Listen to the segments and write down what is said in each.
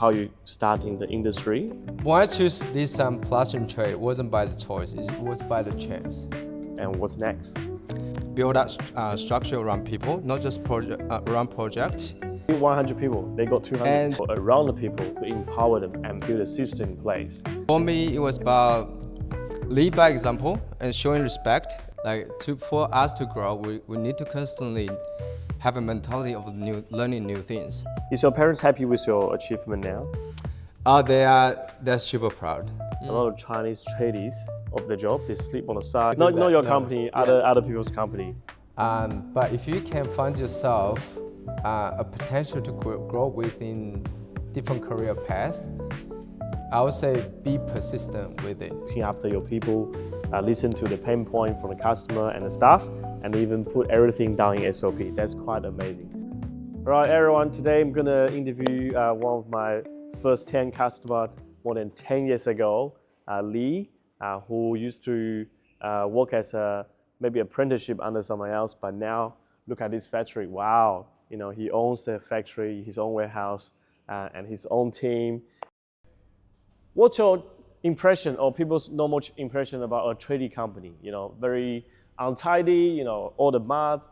how you start in the industry. When I choose this plastering trade, it wasn't by the choice, it was by the chance. And what's next? Build that structure around people, not just around project. 100 people, they got 200 And people around the people to empower them and build a system in place. For me, it was about lead by example and showing respect. For us to grow, we need to constantly have a mentality of learning new things. Is your parents happy with your achievement now? They're super proud. A lot of Chinese tradies of the job, they sleep on the side. Not your company, Yeah. other people's company. But if you can find yourself a potential to grow within different career path, I would say be persistent with it. Looking after your people, listen to the pain point from the customer and the staff, and even put everything down in SOP. That's quite amazing. All right, everyone, today I'm gonna interview one of my first 10 customers more than 10 years ago, Lee, who used to work as maybe apprenticeship under someone else, but now look at this factory. Wow, he owns the factory, his own warehouse, and his own team. What's your impression or people's normal impression about a trading company? Very untidy, all the mud,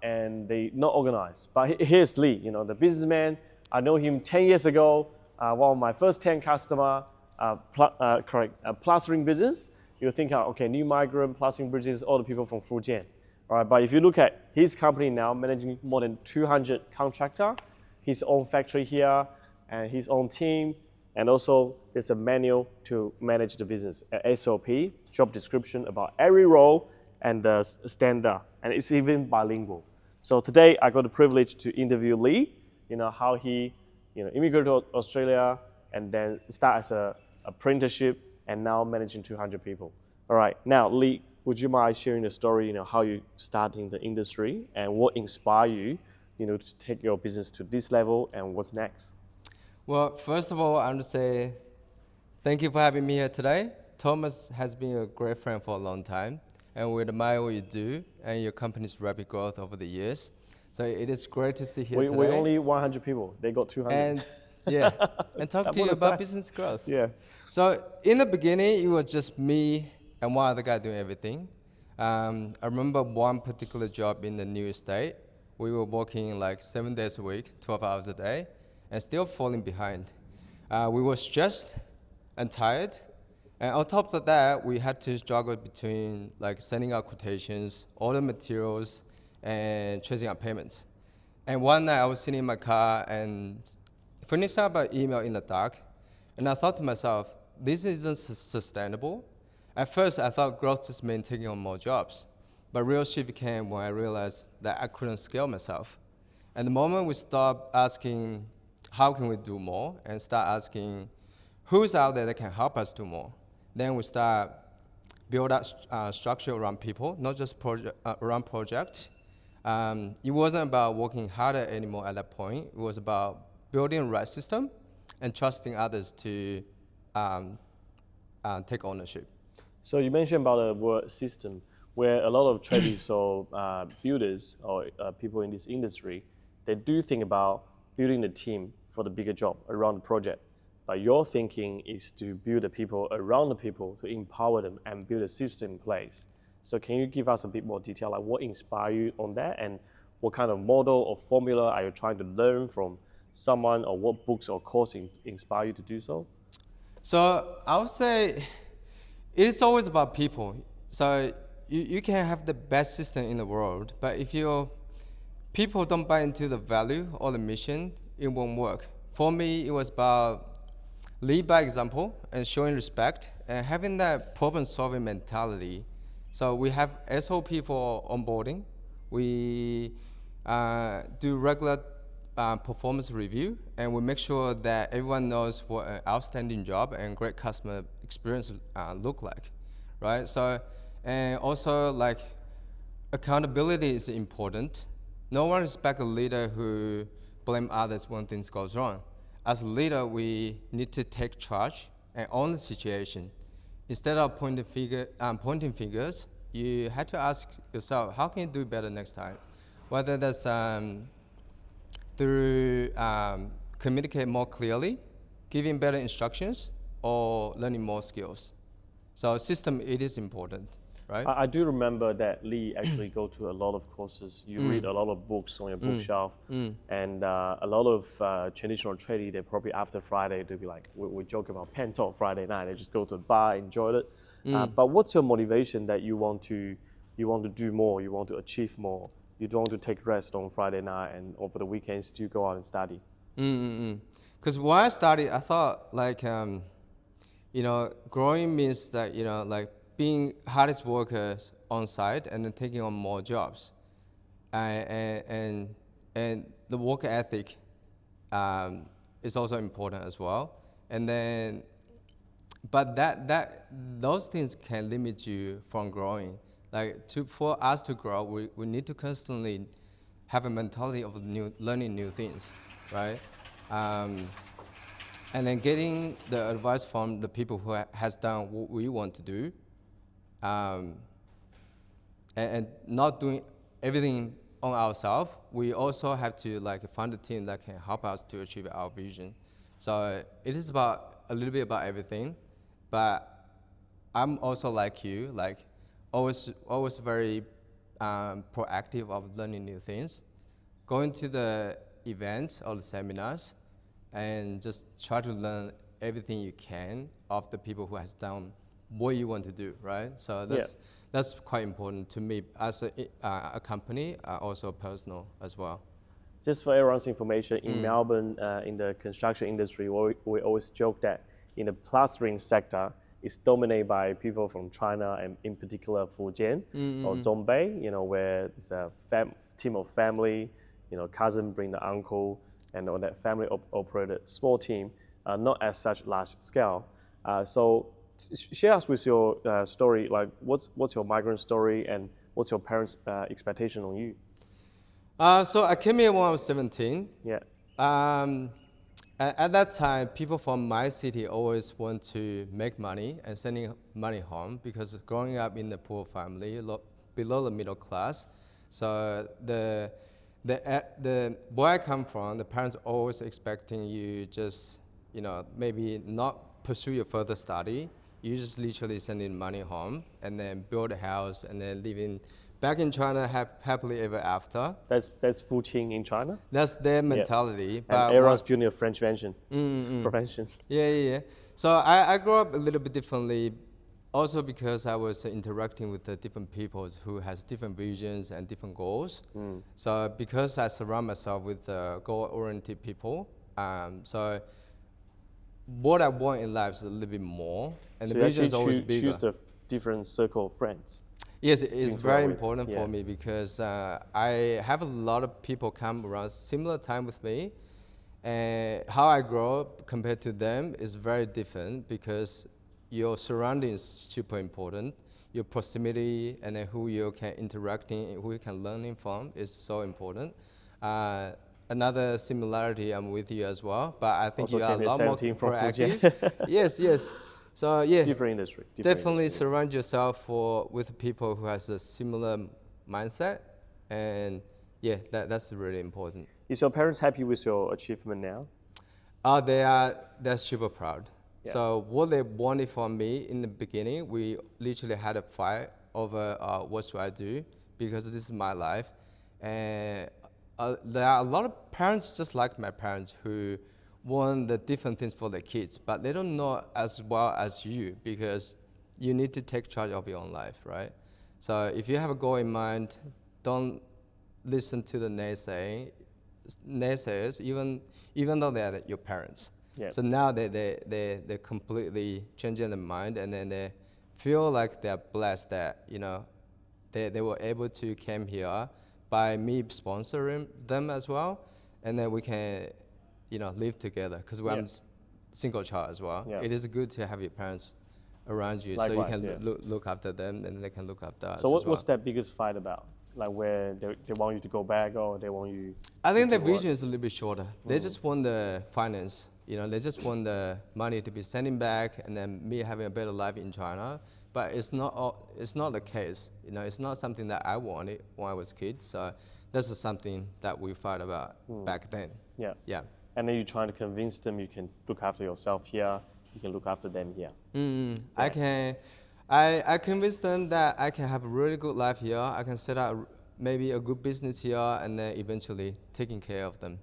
and they not organized. But here's Lee, the businessman. I know him 10 years ago, one of my first 10 customer, plastering business. You think, okay, new migrant, plastering business, all the people from Fujian. All right, but if you look at his company now, managing more than 200 contractors, his own factory here, and his own team, and also there's a manual to manage the business, a SOP, job description about every role and the standard, and it's even bilingual. So today I got the privilege to interview Lee, how he immigrated to Australia and then start as an apprenticeship and now managing 200 people. All right, now Lee, would you mind sharing the story, how you started in the industry and what inspired you, to take your business to this level and what's next? Well, first of all, I want to say thank you for having me here today. Thomas has been a great friend for a long time, and we admire what you do and your company's rapid growth over the years. So it is great to see you here today. We're only 100 people. They got 200. And and talk to you about business growth. Yeah. So in the beginning, it was just me and one other guy doing everything. I remember one particular job in the new estate. We were working like 7 days a week, 12 hours a day, and still falling behind. We were stressed and tired. And on top of that, we had to juggle between sending out quotations, order materials, and chasing out payments. And one night I was sitting in my car and finished up an email in the dark. And I thought to myself, this isn't sustainable. At first, I thought growth just meant taking on more jobs. But real shift came when I realized that I couldn't scale myself. And the moment we stopped asking, how can we do more, and start asking, who's out there that can help us do more, then we start build that structure around people, not just around project. It wasn't about working harder anymore at that point. It was about building the right system and trusting others to take ownership. So you mentioned about the word system, where a lot of traders or builders or people in this industry, they do think about building the team for the bigger job around the project. But your thinking is to build the people around the people to empower them and build a system in place. So can you give us a bit more detail, like what inspired you on that and what kind of model or formula are you trying to learn from someone, or what books or course inspire you to do so? So I would say it's always about people. So you can have the best system in the world, but if your people don't buy into the value or the mission, it won't work. For me, it was about lead by example and showing respect and having that problem-solving mentality. So we have SOP for onboarding. We do regular performance review, and we make sure that everyone knows what an outstanding job and great customer experience look like, right? So, and also accountability is important. No one respects a leader who blame others when things goes wrong. As a leader, we need to take charge and own the situation. Instead of pointing fingers, you have to ask yourself, how can you do better next time? Whether that's through communicate more clearly, giving better instructions, or learning more skills. So system, it is important, right? I do remember that Lee actually go to a lot of courses. You read a lot of books on your bookshelf, and a lot of traditional trading. They probably after Friday they'll be like, we joke about pen talk Friday night. They just go to the bar, enjoy it. But what's your motivation that you want to do more? You want to achieve more. You don't want to take rest on Friday night and over the weekends still go out and study. Because when I started, I thought like, growing means that, like being hardest workers on site and then taking on more jobs. And the work ethic is also important as well. And then, but those things can limit you from growing. Like for us to grow, we need to constantly have a mentality of learning new things, right? And then getting the advice from the people who has done what we want to do, and not doing everything on ourselves. We also have to like find a team that can help us to achieve our vision. So it is about a little bit about everything, but I'm also like you, like always very proactive of learning new things, going to the events or the seminars, and just try to learn everything you can of the people who has done what you want to do, right? So that's quite important to me as a company, also personal as well. Just for everyone's information, in Melbourne, in the construction industry, we always joke that in the plastering sector, it's dominated by people from China and in particular Fujian or Dongbei, where it's a team of family, cousin bring the uncle, and on that family operated small team, not as such large scale. So share us with your story, like what's your migrant story and what's your parents' expectation on you? So I came here when I was 17. Yeah. At that time, people from my city always want to make money and sending money home because growing up in a poor family, below the middle class, so the where I come from, the parents always expecting you just, maybe not pursue your further study. You just literally sending money home and then build a house and then living back in China happily ever after. That's Fujian in China? That's their mentality. Yeah. But and everyone's building a French prevention. Yeah. So I grew up a little bit differently, also because I was interacting with the different peoples who has different visions and different goals. So because I surround myself with goal-oriented people, so what I want in life is a little bit more, and so the vision is always bigger. Choose the different circle of friends. Yes, it's very important for me because I have a lot of people come around similar time with me, and how I grow up compared to them is very different because your surroundings is super important. Your proximity and then who you can interacting, who you can learning from is so important. Another similarity, I'm with you as well, but I think also you are a lot more proactive. Yes. So yeah, different industry. Definitely surround yourself with people who has a similar mindset, and yeah, that's really important. Is your parents happy with your achievement now? They're super proud. Yeah. So what they wanted from me in the beginning, we literally had a fight over what should I do because this is my life, and there are a lot of parents just like my parents who want the different things for their kids, but they don't know as well as you because you need to take charge of your own life, right? So if you have a goal in mind, don't listen to the naysayers, even though they're your parents. Yeah. So now they're completely changing their mind, and then they feel like they're blessed that they were able to come here by me sponsoring them as well, and then we can live together because I'm single child as well. Yeah. It is good to have your parents around you. Likewise, so you can look after them and they can look after us. So as well. what's that biggest fight about? Like where they want you to go back or they want you? I think the vision is a little bit shorter. They just want the finance. They just want the money to be sending back and then me having a better life in China. But it's not the case. It's not something that I wanted when I was a kid. So this is something that we fight about back then. Yeah. Yeah. and then you're trying to convince them you can look after yourself here, you can look after them here. I convinced them that I can have a really good life here. I can set up maybe a good business here, and then eventually taking care of them.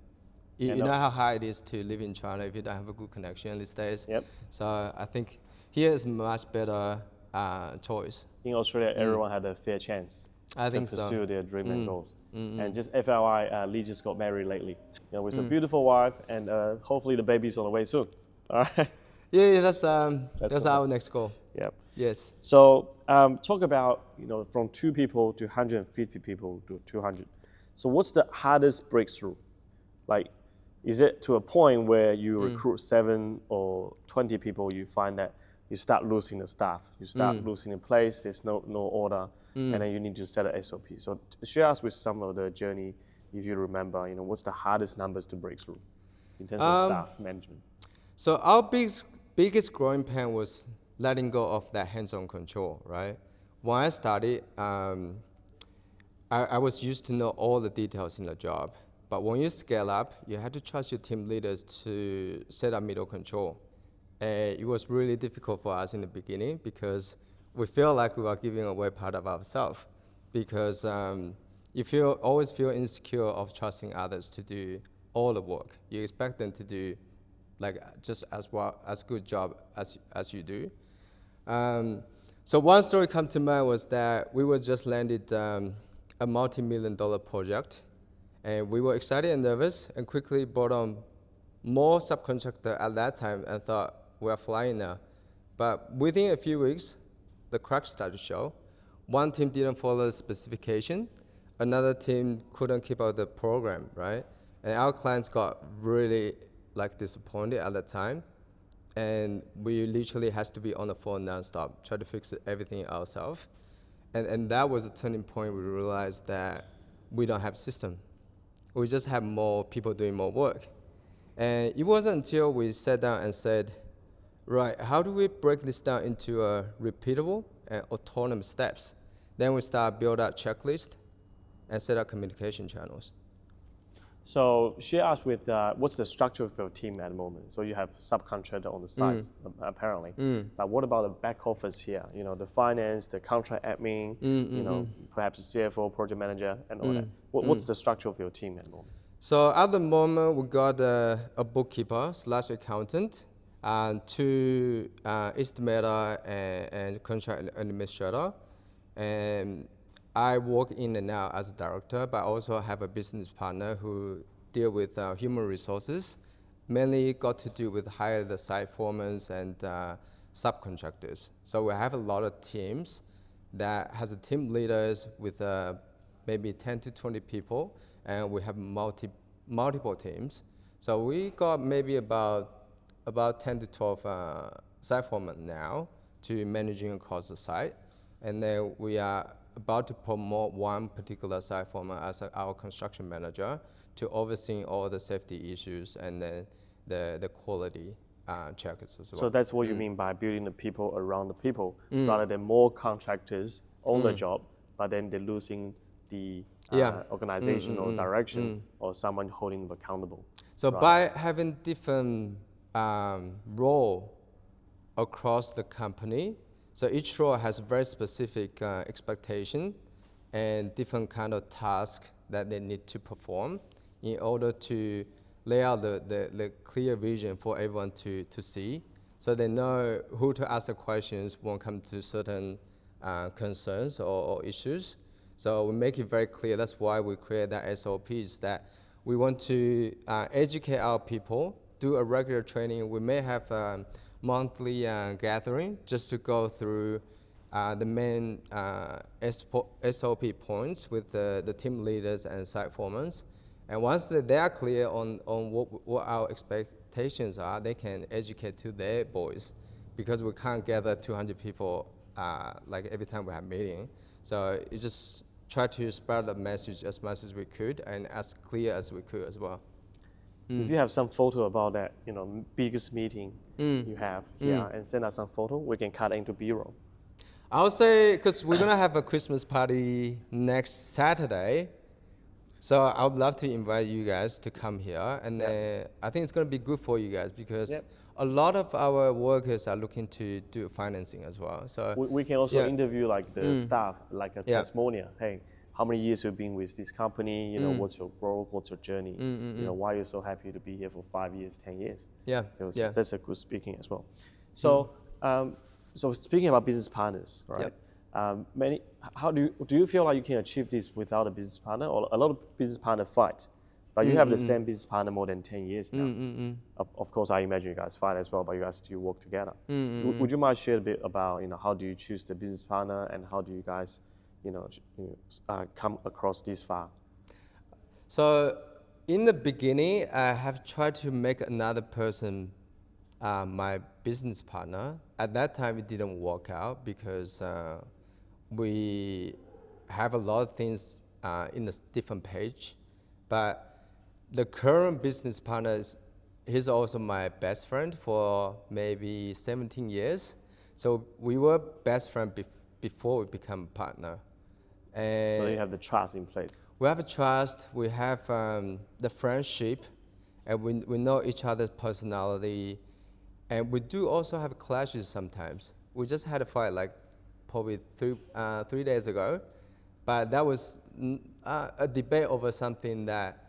You know how hard it is to live in China if you don't have a good connection these days. Yep. So I think here is much better choice. In Australia, everyone had a fair chance I to think so. pursue their dream and goals. And just FYI, Lee just got married lately, with a beautiful wife, and hopefully the baby's on the way soon. All right. Yeah, that's our next goal. Yep. Yes. So talk about from 2 people to 150 people to 200. So what's the hardest breakthrough? Like, is it to a point where you recruit 7 or 20 people, you find that you start losing the staff, you start losing the place, there's no order, and then you need to set an SOP. So share us with some of the journey, if you remember, what's the hardest numbers to break through in terms of staff management? So our biggest growing pain was letting go of that hands-on control, right? When I started, I was used to know all the details in the job. But when you scale up, you have to trust your team leaders to set up middle control. And it was really difficult for us in the beginning because we felt like we were giving away part of ourselves. Because you always feel insecure of trusting others to do all the work. You expect them to do just as good job as you do. So one story come to mind was that we were just landed a multi-million-dollar project. And we were excited and nervous and quickly brought on more subcontractor at that time and thought, we're flying now. But within a few weeks, the cracks started to show. One team didn't follow the specification. Another team couldn't keep up the program, right? And our clients got really disappointed at the time. And we literally had to be on the phone nonstop, try to fix everything ourselves. And that was a turning point. We realized that we don't have system. We just have more people doing more work. And it wasn't until we sat down and said, right, how do we break this down into repeatable and autonomous steps? Then we start build out checklist and set up communication channels. So share us with what's the structure of your team at the moment? So you have subcontractor on the sides, apparently. But what about the back office here? The finance, the contract admin, perhaps the CFO, project manager, and all that. What's the structure of your team at the moment? So at the moment, we got a bookkeeper / accountant, and 2 estimator and contract administrator. And I work in and out as a director, but I also have a business partner who deal with human resources, mainly got to do with hire the site foremen and subcontractors. So we have a lot of teams that has a team leaders with maybe 10 to 20 people, and we have multiple teams. So we got maybe about 10 to 12 site foremen now to managing across the site, and then we are about to promote one particular site foreman as our construction manager to overseeing all the safety issues and then the quality checkers as well. So that's what you mean by building the people around the people, rather than more contractors on the job, but then they're losing the organizational direction or someone holding them accountable. So by having different role across the company, so each role has very specific expectation and different kind of task that they need to perform in order to lay out the clear vision for everyone to see, so they know who to ask the questions when it comes to certain concerns or issues. So we make it very clear. That's why we create that SOPs, that we want to educate our people, do a regular training. We may have monthly gathering just to go through the main SOP points with the team leaders and site foremen. And once they are clear on what our expectations are, they can educate to their boys, because we can't gather 200 people every time we have meeting. So you just try to spread the message as much as we could and as clear as we could as well. If you have some photo about that, biggest meeting you have here, and send us some photo, we can cut into B-roll. I would say, because we're gonna have a Christmas party next Saturday, So I would love to invite you guys to come here, and Yeah. I think it's going to be good for you guys because Yep. a lot of our workers are looking to do financing as well. So We can also yeah, interview like the staff, like a yeah, testimonial. Hey, how many years you've been with this company? You know, what's your growth? What's your journey? You know, why you're so happy to be here for 5 years, 10 years? yeah, Because yeah, that's a good speaking as well. So, so speaking about business partners, right? Yep. How do you feel like you can achieve this without a business partner? Or a lot of business partner fight, but you have the same business partner more than 10 years now. Of course, I imagine you guys fight as well, but you guys still work together. Would you mind share a bit about how do you choose the business partner and how do you guys come across this far? So in the beginning, I have tried to make another person my business partner. At that time, it didn't work out because we have a lot of things in a different page. But the current business partner he's also my best friend for maybe 17 years. So we were best friends before we become partner. And So you have the trust in place. we have a trust, we have the friendship, and we know each other's personality. And we do also have clashes sometimes. We just had a fight like probably 3 days ago, but that was a debate over something that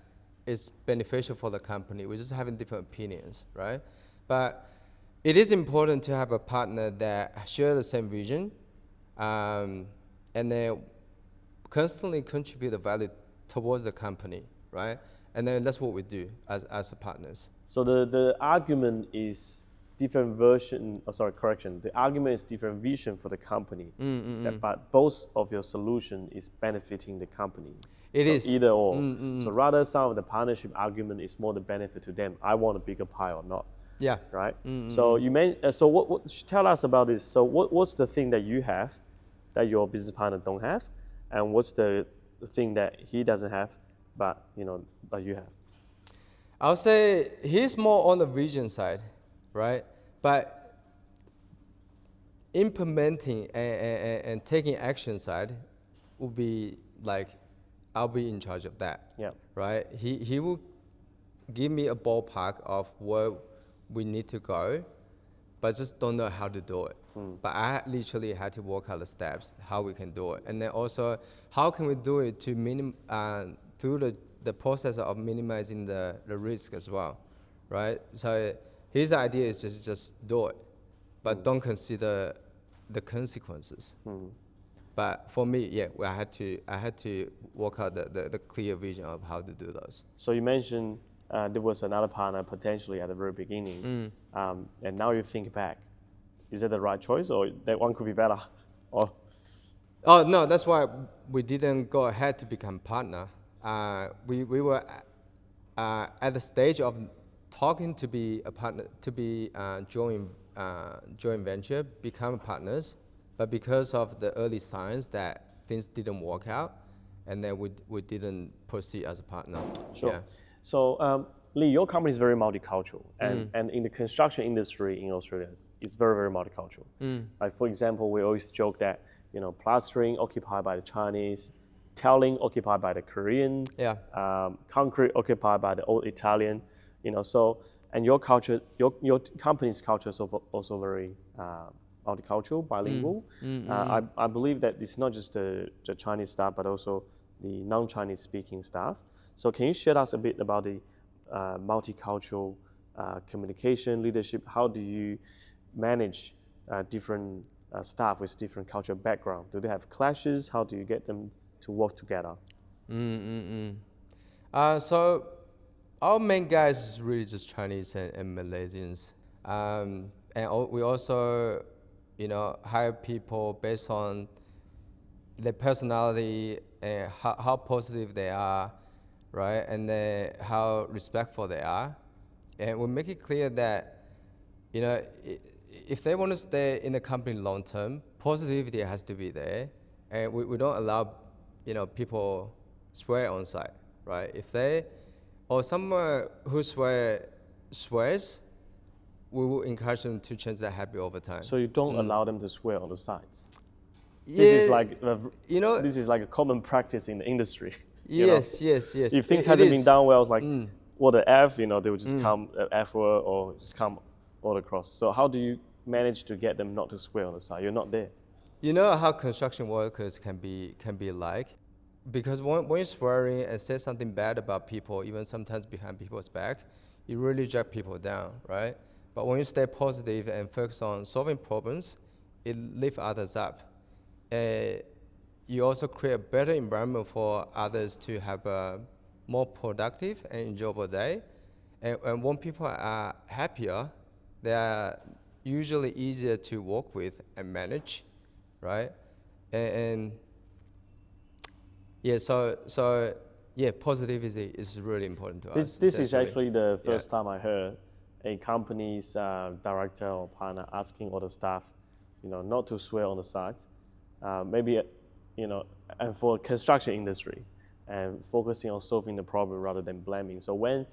is beneficial for the company. We're just having different opinions, right? But it is important to have a partner that share the same vision, and then constantly contribute the value towards the company, right? And then that's what we do as partners. So the argument is different version. Oh, sorry, correction. The argument is different vision for the company. But both of your solution is benefiting the company. It so is. either or. So rather, some of the partnership argument is more the benefit to them. I want a bigger pie or not. Yeah. Right. So you so what? Tell us about this. So what's the thing that you have that your business partner don't have, and what's the thing that he doesn't have, but you have? I'll say he's more on the vision side, right? But implementing and taking action side will be like, I'll be in charge of that. Yeah. Right? He will give me a ballpark of where we need to go, but just don't know how to do it. But I literally had to work out the steps, how we can do it. And then also, how can we do it to through the process of minimizing the risk as well, right? So his idea is just do it, but don't consider the consequences. But for me, yeah, I had to work out the clear vision of how to do those. So you mentioned there was another partner potentially at the very beginning, and now you think back, is that the right choice, or that one could be better? Or Oh no, that's why we didn't go ahead to become partner. We were at the stage of talking to be a partner, to be joint venture, become partners. But because of the early signs that things didn't work out, and then we didn't proceed as a partner. sure. Yeah. So Lee, your company is very multicultural, and in the construction industry in Australia, it's very, very multicultural. Like for example, we always joke that plastering occupied by the Chinese, tiling occupied by the Korean, Yeah. Concrete occupied by the old Italian. So and your culture, your company's culture is also very multicultural, bilingual. I believe that it's not just the Chinese staff, but also the non-Chinese speaking staff. So can you share us a bit about the multicultural communication, leadership? How do you manage different staff with different cultural background? Do they have clashes? How do you get them to work together? So our main guys is really just Chinese and Malaysians. We also, hire people based on their personality and how positive they are, right? And then how respectful they are. And we make it clear that, if they want to stay in the company long term, positivity has to be there. And we don't allow, people swear on site, right? If they, or someone who swears, we will encourage them to change that habit over time. So you don't allow them to swear on the sites. Yeah, This is like this is like a common practice in the industry. You know? Yes. If things It hasn't been is. done well, it's like, what the F, they would just come F word or just come all across. So how do you manage to get them not to swear on the side? You're not there. You know how construction workers can be like, because when you're swearing and say something bad about people, even sometimes behind people's back, you really drag people down, right? But when you stay positive and focus on solving problems, it lifts others up. You also create a better environment for others to have a more productive and enjoyable day. And when people are happier, they are usually easier to work with and manage, right? And yeah, so yeah, positivity is really important to us. This is essentially. actually the Yeah. first time I heard a company's director or partner asking all the staff, not to swear on the sides. Maybe, and for construction industry, and focusing on solving the problem rather than blaming. So when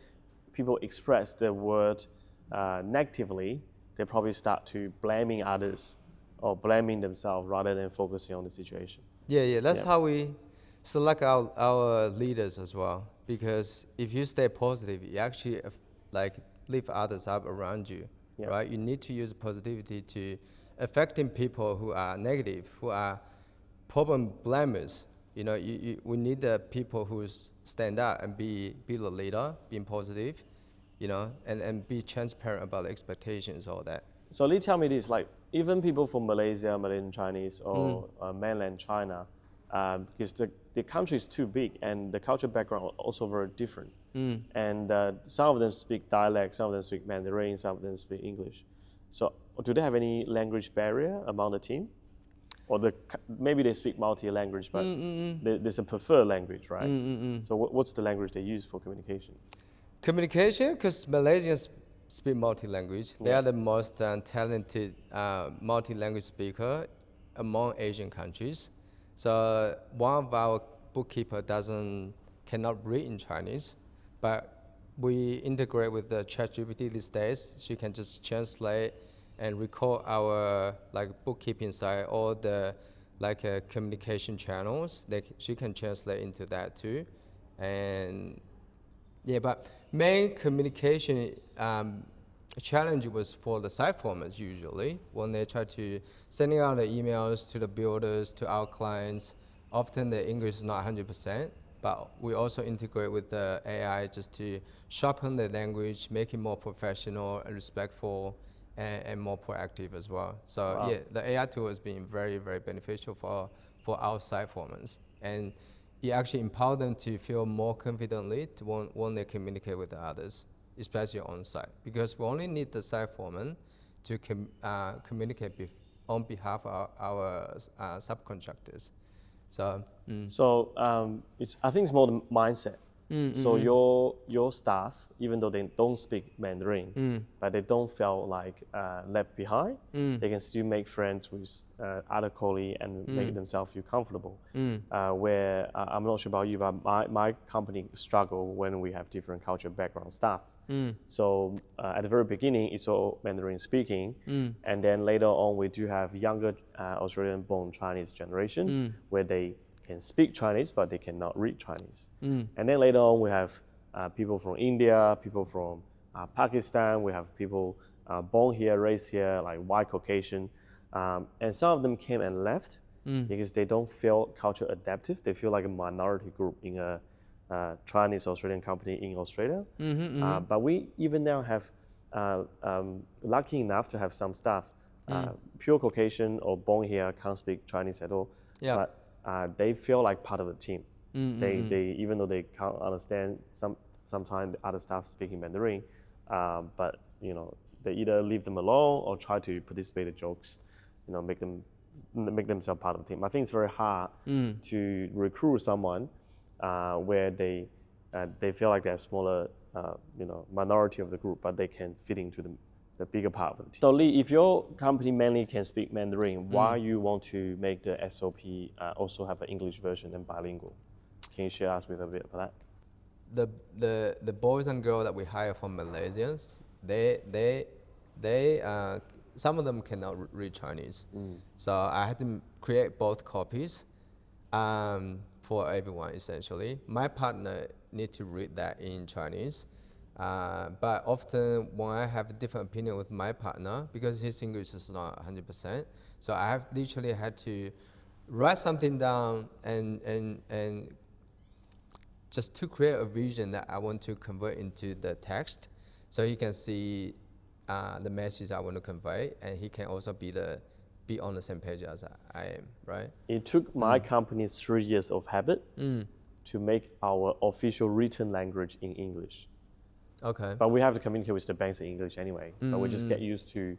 people express their word negatively, they probably start to blaming others or blaming themselves rather than focusing on the situation. Yeah. That's Yeah. how we select our leaders as well. Because if you stay positive, you actually like lift others up around you, Yeah. right? You need to use positivity to affecting people who are negative, who are problem blamers. We need the people who stand out and be the leader, being positive, and be transparent about the expectations, all that. So Lee, tell me this, like even people from Malaysia, Malaysian Chinese, or mainland China, because the country is too big and the cultural background are also very different. And some of them speak dialect, some of them speak Mandarin, some of them speak English. So do they have any language barrier among the team? Or maybe they speak multi-language, but there's a preferred language, right? So what's the language they use for communication? Communication, because Malaysians speak multi-language. They Yeah. are the most talented multi-language speaker among Asian countries. So one of our bookkeeper cannot read in Chinese, but we integrate with the ChatGPT these days. She can just translate and record our bookkeeping side, all the communication channels. She can translate into that too, and yeah, but main communication challenge was for the site formers usually when they try to sending out the emails to the builders, to our clients. Often the English is not 100%, but we also integrate with the AI just to sharpen the language, make it more professional and respectful, and more proactive as well. So Wow. yeah, the AI tool has been very, very beneficial for our site formers. And it actually empower them to feel more confidently when they communicate with the others, especially on site. Because we only need the site foreman to communicate on behalf of our subcontractors. So, So I think it's more the mindset. So your staff, even though they don't speak Mandarin, but they don't feel like left behind, they can still make friends with other colleagues and make themselves feel comfortable. Where I'm not sure about you, but my company struggle when we have different cultural background staff. So at the very beginning, it's all Mandarin speaking, and then later on we do have younger Australian-born Chinese generation where they can speak Chinese, but they cannot read Chinese. And then later on, we have people from India, people from Pakistan. We have people born here, raised here, like white Caucasian. And some of them came and left because they don't feel culture adaptive. They feel like a minority group in a Chinese Australian company in Australia. But we even now have lucky enough to have some staff, pure Caucasian or born here, can't speak Chinese at all. Yeah. But they feel like part of the team. They even though they can't understand sometimes the other staff speaking Mandarin, but they either leave them alone or try to participate in jokes, make themselves part of the team. I think it's very hard to recruit someone where they feel like they're a smaller minority of the group, but they can fit into the bigger part of the team. So Lee, if your company mainly can speak Mandarin, why you want to make the SOP also have an English version and bilingual? Can you share us with a bit of that? The boys and girls that we hire from Malaysians, they some of them cannot read Chinese. So I had to create both copies. for everyone essentially. My partner need to read that in Chinese, but often when I have a different opinion with my partner, because his English is not 100%, so I have literally had to write something down and just to create a vision that I want to convert into the text, so he can see the message I want to convey, and he can also be on the same page as I am, right? It took my company 3 years of habit to make our official written language in English. Okay. But we have to communicate with the banks in English anyway. But we just get used to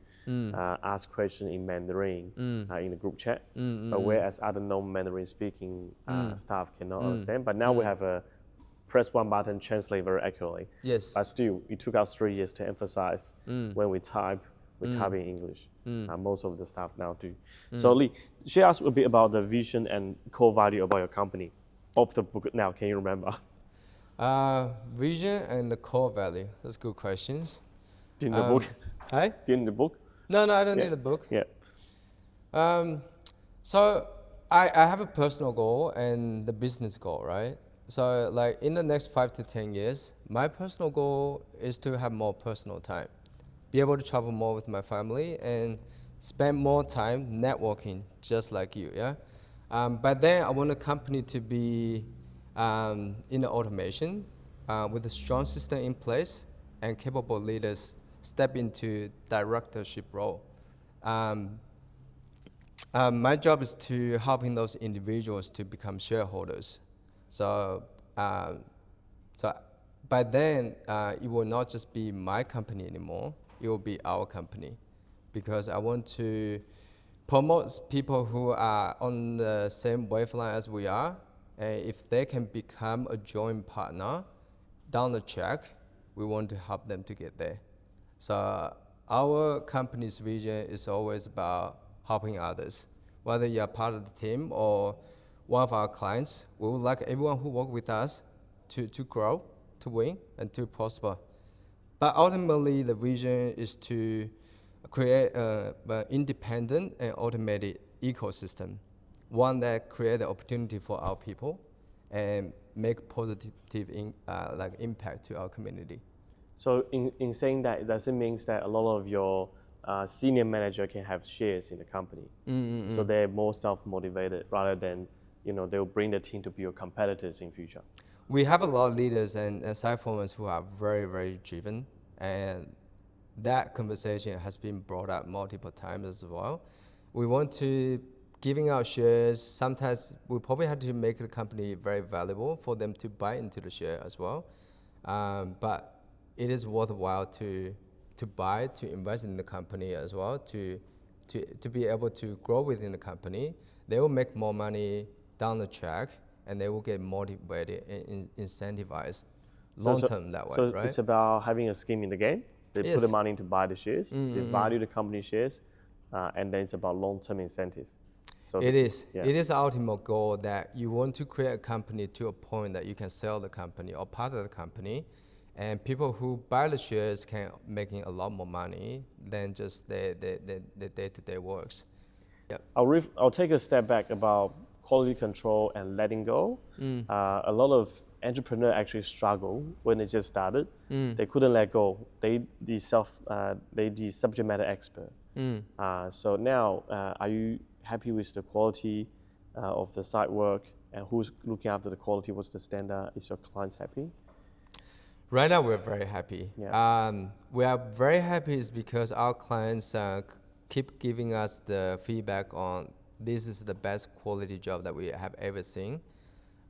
ask questions in Mandarin in the group chat. But whereas other non-Mandarin speaking staff cannot understand. But now we have a press one button, translate very accurately. Yes. But still, it took us 3 years to emphasize when we type in English. Most of the staff now do. So Lee, share us a bit about the vision and core value about your company. Of the book now, can you remember? Vision and the core value. That's good questions. Do you need the book? Hey? Do you need the book? No, I don't need a book. Yeah. So I have a personal goal and the business goal, right? So like in the next 5 to 10 years, my personal goal is to have more personal time, be able to travel more with my family and spend more time networking, just like you, yeah? But then I want the company to be in the automation with a strong system in place and capable leaders step into directorship role. My job is to helping those individuals to become shareholders. So by then, it will not just be my company anymore. It will be our company, because I want to promote people who are on the same wavelength as we are. And if they can become a joint partner down the track, we want to help them to get there. So our company's vision is always about helping others. Whether you're part of the team or one of our clients, we would like everyone who works with us to grow, to win, and to prosper. But ultimately, the vision is to create an independent and automated ecosystem, one that creates the opportunity for our people and make positive impact to our community. So in saying that, does it mean that a lot of your senior manager can have shares in the company? So they're more self-motivated rather than, they'll bring the team to be your competitors in future. We have a lot of leaders and site foremen who are very, very driven, and that conversation has been brought up multiple times as well. We want to giving out shares. Sometimes we probably have to make the company very valuable for them to buy into the share as well. But it is worthwhile to buy, to invest in the company as well, to be able to grow within the company. They will make more money down the track, and they will get motivated and incentivized long term that way, so right? It's about having a skin in the game. So they put the money to buy the shares, they value the company shares, and then it's about long-term incentive. So it is the ultimate goal that you want to create a company to a point that you can sell the company or part of the company, and people who buy the shares can making a lot more money than just the day-to-day works. Yep. I'll take a step back about quality control and letting go. A lot of entrepreneurs actually struggle when they just started. They couldn't let go. They the subject matter expert. So now, are you happy with the quality of the site work, and who's looking after the quality? What's the standard? Is your clients happy? Right now, we're very happy. Yeah. We are very happy is because our clients keep giving us the feedback on this is the best quality job that we have ever seen.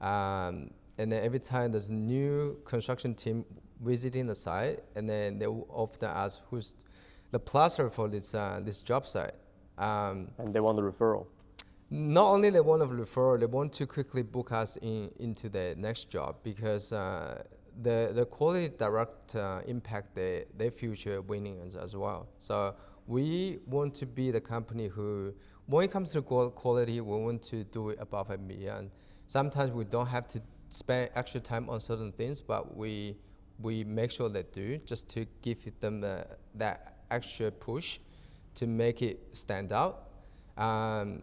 And then every time there's a new construction team visiting the site, and then they will often ask who's the plasterer for this job site. And they want the referral. Not only they want a referral, they want to quickly book us into the next job, because the quality direct impact their future winnings as well. So we want to be the company who, when it comes to quality, we want to do it above and beyond. Sometimes we don't have to spend extra time on certain things, but we make sure they do, just to give them that extra push to make it stand out. And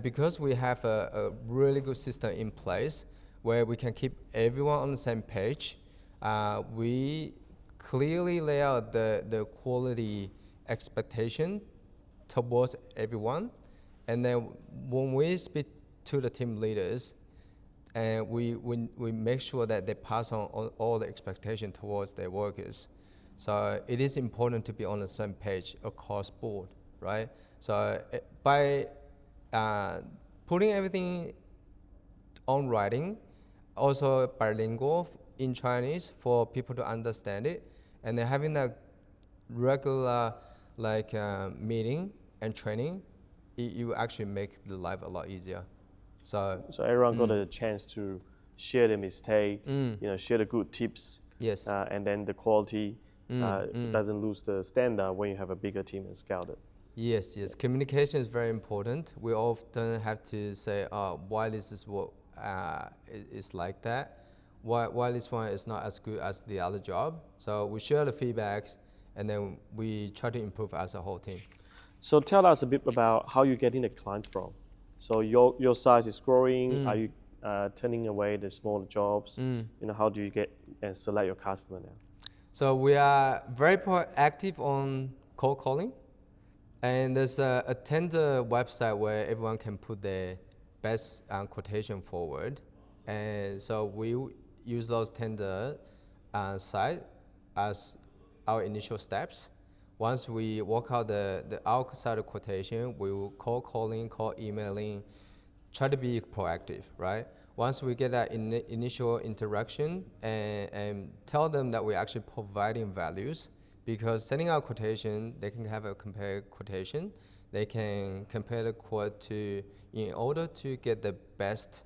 because we have a really good system in place, where we can keep everyone on the same page. We clearly lay out the quality expectation towards everyone. And then when we speak to the team leaders, and we make sure that they pass on all the expectation towards their workers. So it is important to be on the same page across board, right? So by putting everything on writing, also bilingual in Chinese for people to understand it, and then having a regular meeting and training, it will actually make the life a lot easier. So everyone got a chance to share the mistake, share the good tips. Yes. And then the quality doesn't lose the standard when you have a bigger team and scale it. Yes. Communication is very important. We often have to say, why this is what is like that. Why this one is not as good as the other job. So we share the feedbacks, and then we try to improve as a whole team. So tell us a bit about how you're getting the clients from. So your size is growing. Are you turning away the smaller jobs? How do you get and select your customer now? So we are very proactive on cold calling, and there's a tender website where everyone can put their best quotation forward, and so we use those tender site as our initial steps. Once we work out the outside quotation, we will cold calling, cold emailing, try to be proactive, right? Once we get that initial interaction and tell them that we're actually providing values, because sending out quotation, they can have a compare quotation. They can compare the quote to, in order to get the best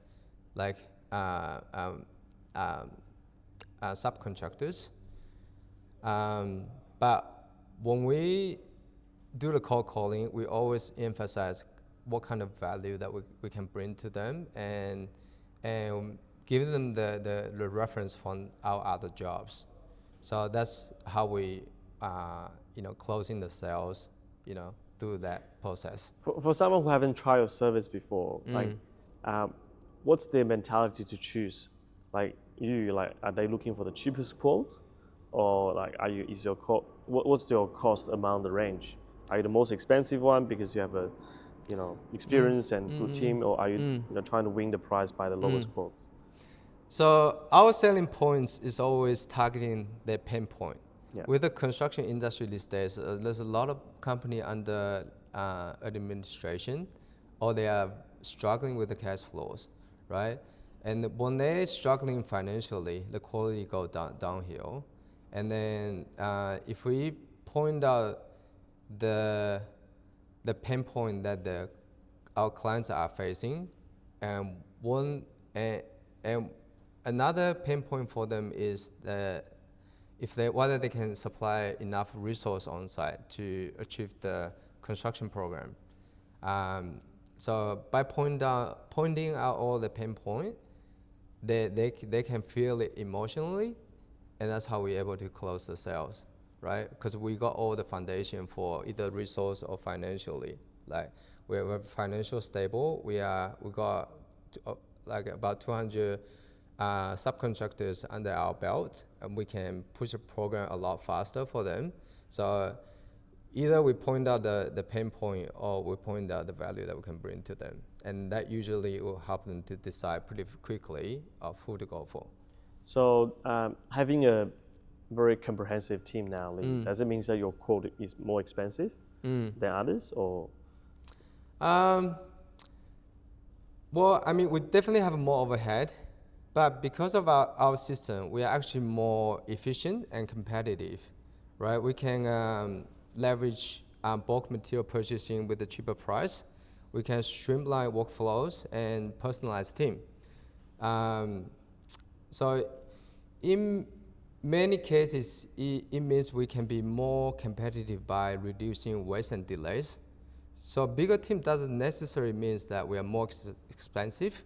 subcontractors. But when we do the cold calling, we always emphasize what kind of value that we can bring to them, and give them the reference from our other jobs. So that's how we closing the sales through that process. For someone who haven't tried your service before, what's their mentality to choose? Are they looking for the cheapest quote, or what's your cost among the range? Are you the most expensive one because you have a experience and good team, or are you trying to win the prize by the lowest quotes? So our selling points is always targeting their pain point. Yeah. With the construction industry these days, there's a lot of company under administration, or they are struggling with the cash flows, right? And when they're struggling financially, the quality goes downhill. And then if we point out the pain point that our clients are facing, and another pain point for them is that whether they can supply enough resource on site to achieve the construction program. So by pointing out all the pain point, they can feel it emotionally, and that's how we're able to close the sales, right? Because we got all the foundation for either resource or financially. We're financially stable. We got about 200 subcontractors under our belt, and we can push the program a lot faster for them. So either we point out the pain point, or we point out the value that we can bring to them, and that usually will help them to decide pretty quickly of who to go for. So having a very comprehensive team now, does it mean that your quote is more expensive than others, or? Well, I mean, we definitely have more overhead, but because of our system, we are actually more efficient and competitive, right? We can leverage bulk material purchasing with a cheaper price. We can streamline workflows and personalize team. So in many cases, it means we can be more competitive by reducing waste and delays. So bigger team doesn't necessarily mean that we are more expensive.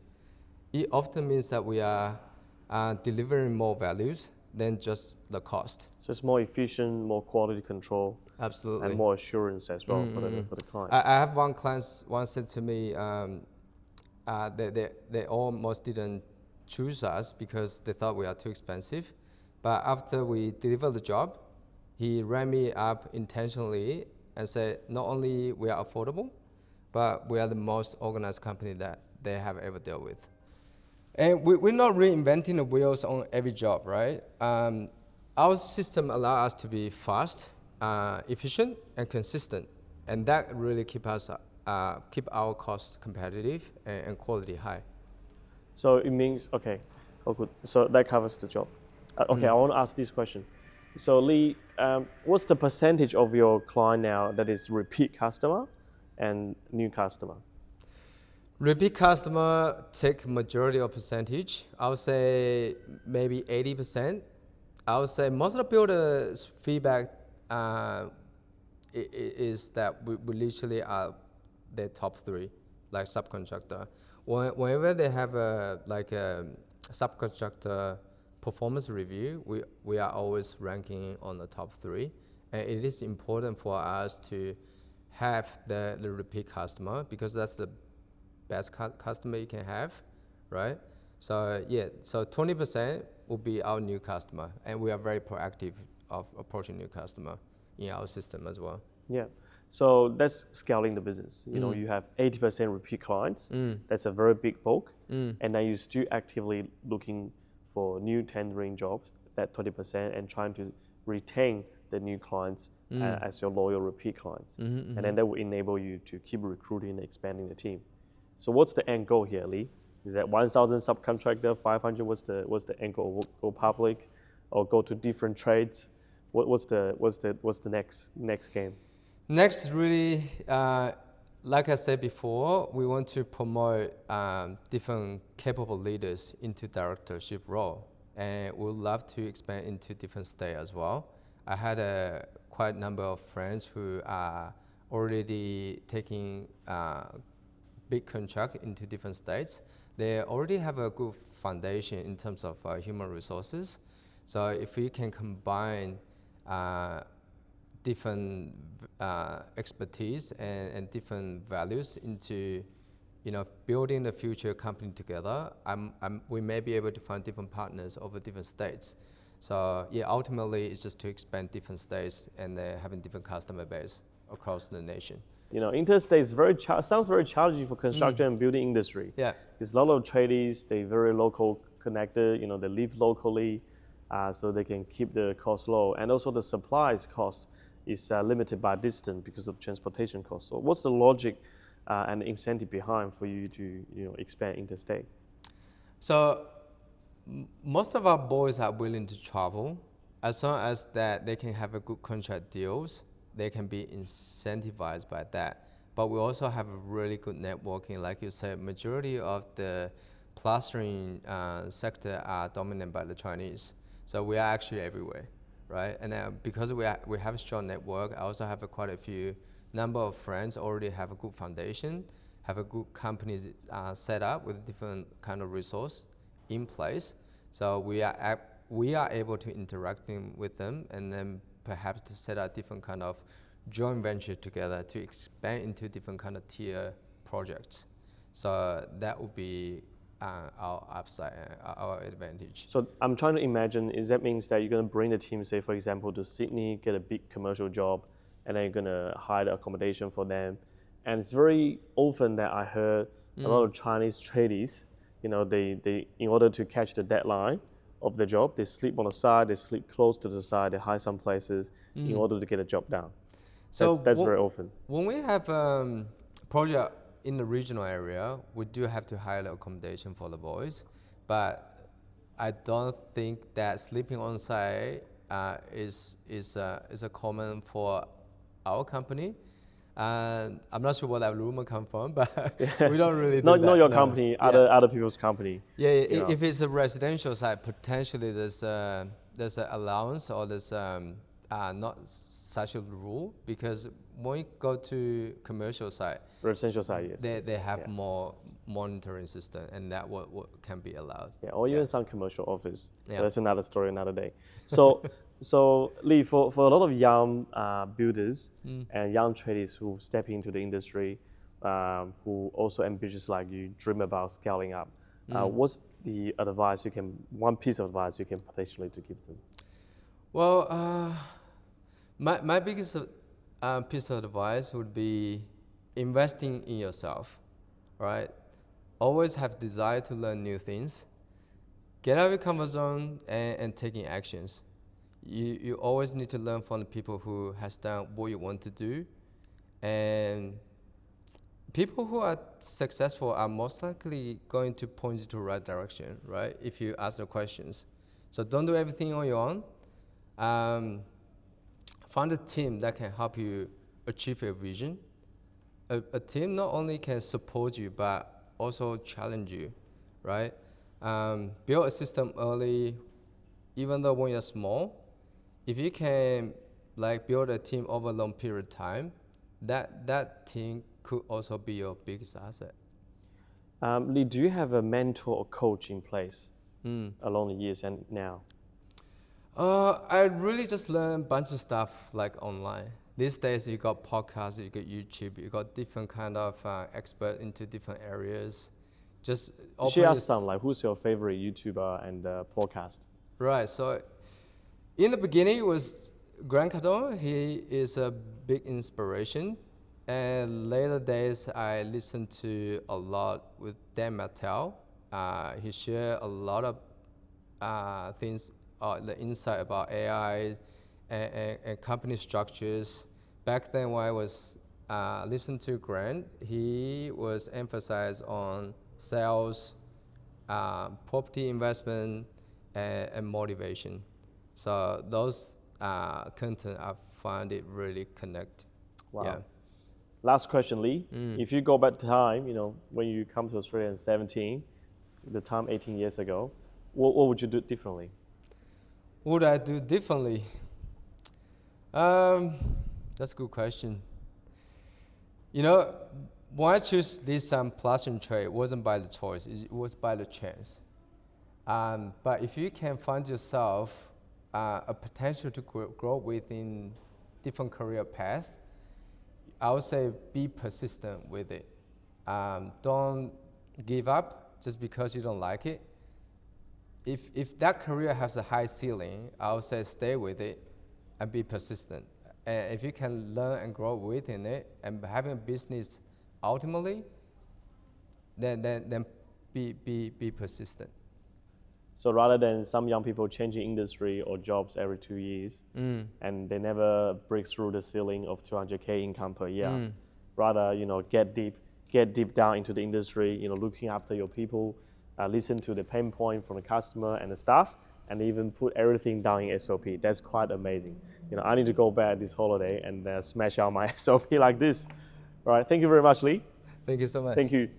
It often means that we are delivering more values than just the cost. So it's more efficient, more quality control. Absolutely. And more assurance as well for the clients. I have one client once said to me, they almost didn't choose us because they thought we are too expensive. But after we delivered the job, he rang me up intentionally and said, not only we are affordable, but we are the most organized company that they have ever dealt with. And we're not reinventing the wheels on every job, right? Our system allows us to be fast, efficient, and consistent, and that really keep our costs competitive and quality high. So it means, okay, oh good. So that covers the job. Okay, I want to ask this question. So Lee, what's the percentage of your client now that is repeat customer and new customer? Repeat customer take majority of percentage. I would say maybe 80%. I would say most of the builders' feedback is that we literally are the top three, like subcontractor. Whenever they have a subcontractor performance review, we are always ranking on the top three. And it is important for us to have the repeat customer because that's the best customer you can have, right? So yeah, so 20% will be our new customer, and we are very proactive of approaching new customer in our system as well. Yeah. So that's scaling the business. You know, you have 80% repeat clients. That's a very big bulk. And then you're still actively looking for new tendering jobs, that 20%, and trying to retain the new clients as your loyal repeat clients. And then that will enable you to keep recruiting and expanding the team. So what's the end goal here, Lee? Is that 1,000 subcontractor, 500? What's the end goal? Go public, or go to different trades? What's the next game? Next, really, like I said before, we want to promote different capable leaders into directorship role, and we'd love to expand into different states as well. I had quite a number of friends who are already taking big contract into different states. They already have a good foundation in terms of human resources. So if we can combine different expertise and different values into, building the future company together, we may be able to find different partners over different states. So yeah, ultimately it's just to expand different states and having different customer base across the nation. Interstate sounds very challenging for construction and building industry. Yeah. There's a lot of tradies, they're very local connected, they live locally, so they can keep the cost low. And also the supplies cost is limited by distance because of transportation costs. So what's the logic and incentive behind for you to expand interstate? So most of our boys are willing to travel as long as that they can have a good contract deals. They can be incentivized by that. But we also have a really good networking. Like you said, majority of the plastering sector are dominated by the Chinese. So we are actually everywhere, right? And because we have a strong network, I also have quite a few number of friends already have a good foundation, have a good company set up with different kind of resource in place. So we are able to interact with them and then perhaps to set up different kind of joint venture together to expand into different kind of tier projects. So that would be our upside, our advantage. So I'm trying to imagine, that means that you're going to bring the team, say for example, to Sydney, get a big commercial job, and then you're going to hire the accommodation for them. And it's very often that I heard a lot of Chinese tradies, they in order to catch the deadline of the job, they sleep on the side, they sleep close to the side, they hide some places in order to get the job done. So that's very often. When we have project in the regional area, we do have to hire the accommodation for the boys, but I don't think that sleeping on site is a common for our company. I'm not sure where that rumor come from, but we don't really do not your no. company, other people's company. Yeah, if it's a residential site, potentially there's an allowance or there's not such a rule, because when you go to commercial site, residential site, yes, they have more monitoring system, and that what can be allowed. Yeah, or even some commercial office. Yeah. That's another story, another day. So Lee, for a lot of young builders and young traders who step into the industry, who also ambitious like you, dream about scaling up, What's the advice one piece of advice you can potentially to give them? Well, my biggest piece of advice would be investing in yourself, right? Always have desire to learn new things. Get out of your comfort zone and taking actions. You always need to learn from the people who has done what you want to do, and people who are successful are most likely going to point you to the right direction, right? If you ask the questions. So don't do everything on your own. Find a team that can help you achieve your vision. A team not only can support you, but also challenge you, right? Build a system early, even though when you're small. If you can build a team over a long period of time, that team could also be your biggest asset. Lee, do you have a mentor or coach in place along the years and now? I really just learned a bunch of stuff online. These days, you got podcasts, you got YouTube, you got different kind of expert into different areas. Just Share us some, who's your favorite YouTuber and podcast? Right. So, in the beginning, it was Grant Cardone. He is a big inspiration. And later days, I listened to a lot with Dan Mattel. He shared a lot of things, the insight about AI and company structures. Back then, when I was listening to Grant, he was emphasized on sales, property investment, and motivation. So those content, I find it really connect. Wow. Yeah. Last question, Lee. If you go back to time, when you come to Australia in 17, the time 18 years ago, what would you do differently? What would I do differently? That's a good question. When I choose this plastering trade, it wasn't by the choice, it was by the chance. But if you can find yourself a potential to grow within different career path, I would say be persistent with it. Don't give up just because you don't like it. If that career has a high ceiling, I would say stay with it and be persistent. And if you can learn and grow within it and having a business ultimately, then be persistent. So rather than some young people changing industry or jobs every 2 years, and they never break through the ceiling of 200K income per year, rather get deep down into the industry, looking after your people, listen to the pain point from the customer and the staff, and even put everything down in SOP. That's quite amazing. I need to go back this holiday and smash out my SOP like this. All right, thank you very much, Lee. Thank you so much. Thank you.